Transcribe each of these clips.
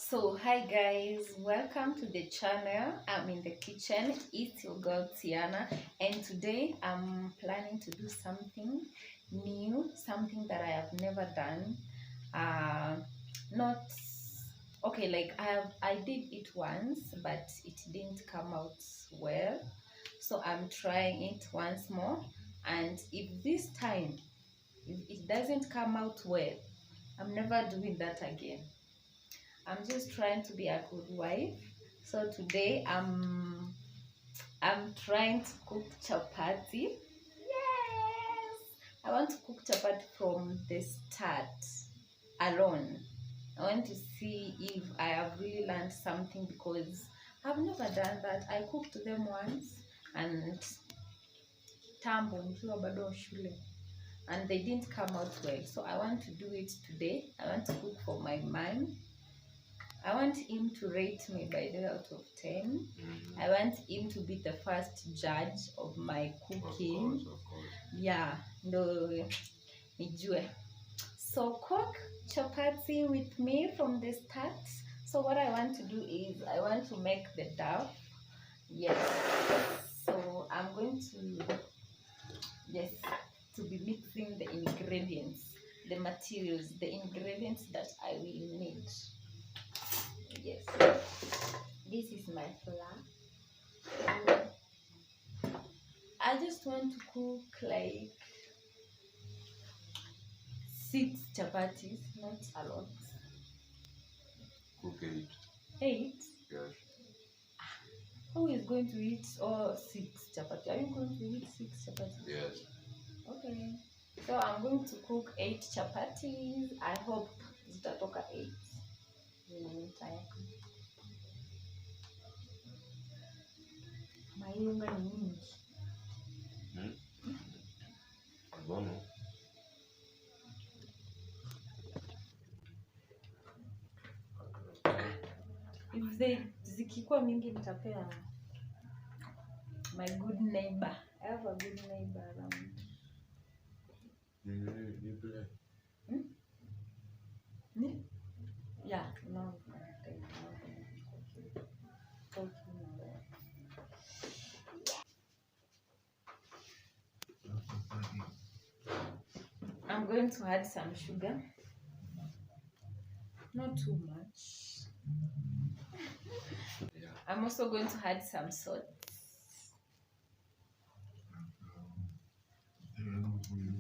So hi guys, welcome to the channel. I'm in the kitchen. It's your girl Tiana, and today I'm planning to do something new, something that I have never done. Not okay, like I did it once, but it didn't come out well. So I'm trying it once more, and if this time if it doesn't come out well, I'm never doing that again. I'm just trying to be a good wife. So today I'm trying to cook chapati. Yes! I want to cook chapati from the start alone. I want to see if I have really learned something because I've never done that. I cooked them once and tambo nikiwa bado shule and they didn't come out well. So I want to do it today. I want to cook for my man. I want him to rate me by the out of 10. I want him to be the first judge of my cooking. Of course. Yeah, no, nijue. So cook chapati with me from the start. So what I want to do is I want to make the dough. Yes. So I'm going to be mixing the ingredients, the materials, the ingredients that I will need. Yes, this is my flour. I just want to cook like 6 chapatis, not a lot. Cook 8. 8? Yes. Who is going to eat all 6 chapatis? Are you going to eat 6 chapatis? Yes. Okay. So I'm going to cook 8 chapatis. I hope zitatoka 8. Mayunga ni mingi. Bono. If they zikikuwa mingi nitapea my good neighbor. I have a good neighbor around. You play? Yeah, no. I'm going to add some sugar. Not too much. Yeah. I'm also going to add some salt.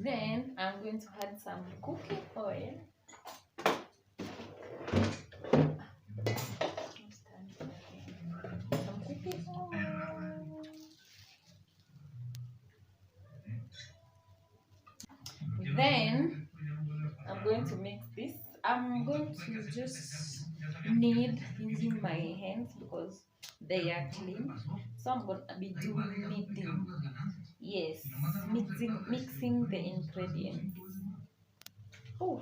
Then I'm going to add some cooking oil. Some cooking oil. Then I'm going to mix this. I'm going to just knead using my hands because they are clean. So I'm going to be doing kneading. Yes, mixing the ingredients. Oh.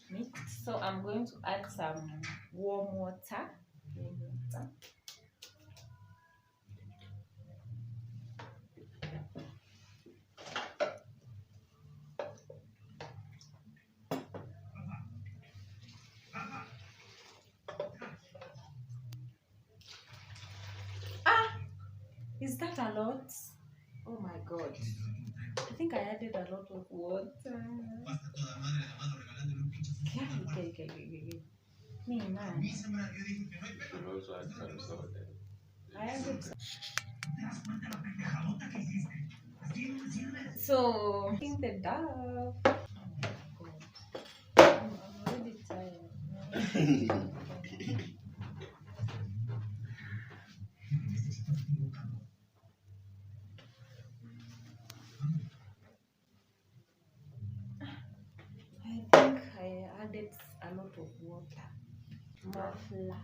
Mixed. So I'm going to add some warm water. Is that a lot? Oh my god. I think I added a lot of water. Okay. Me, man. You should also add some salt. I added some. So, in the dough. Oh my god. I'm really tired. I think I added a lot of water. More flour.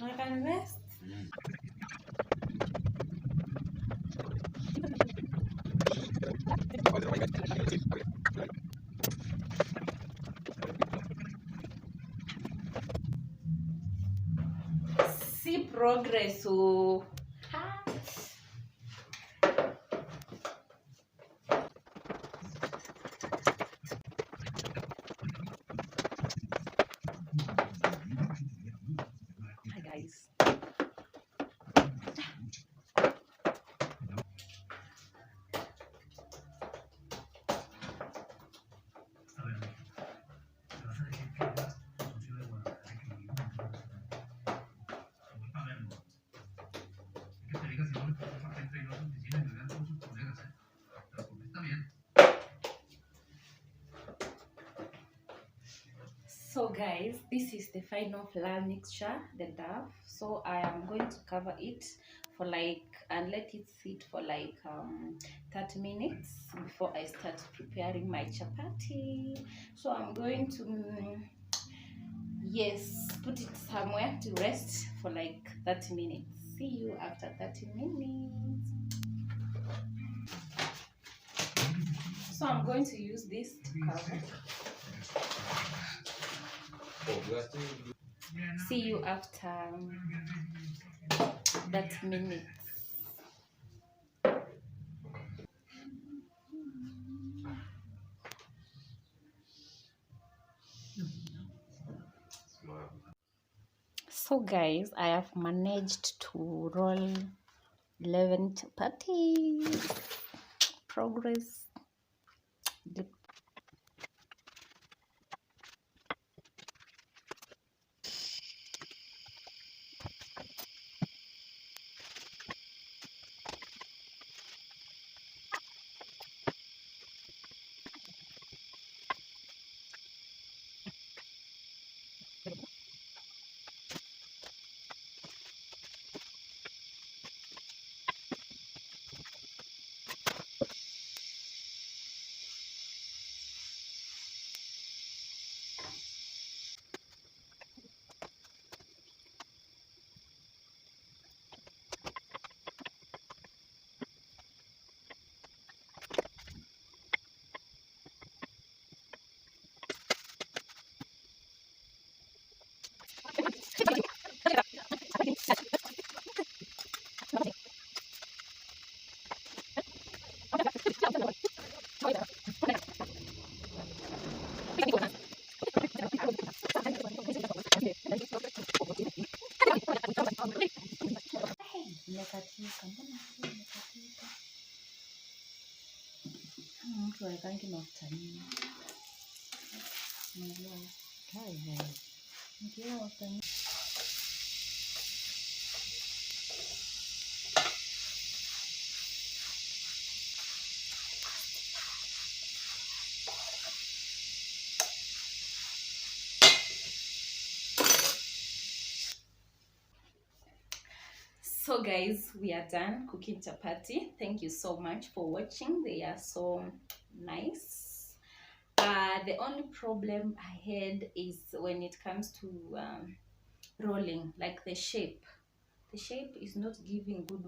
I can rest. See progress. Oh. Hi guys. So guys, this is the final flour mixture, the dough. So I am going to cover it for like and let it sit for like 30 minutes before I start preparing my chapati. So I'm going to yes, put it somewhere to rest for like 30 minutes. See you after 30 minutes. So I'm going to use this to cover. See you after that minute. So guys, I have managed to roll 11 chapatis. Progress. Imekatika, mbona hii imekatika? Mtu haekangi mafuta mingi. Unajua? Nikiweka mafuta mingi. So guys, we are done cooking chapati. Thank you so much for watching. They are so nice. The only problem I had is when it comes to rolling, like the shape. The shape is not giving good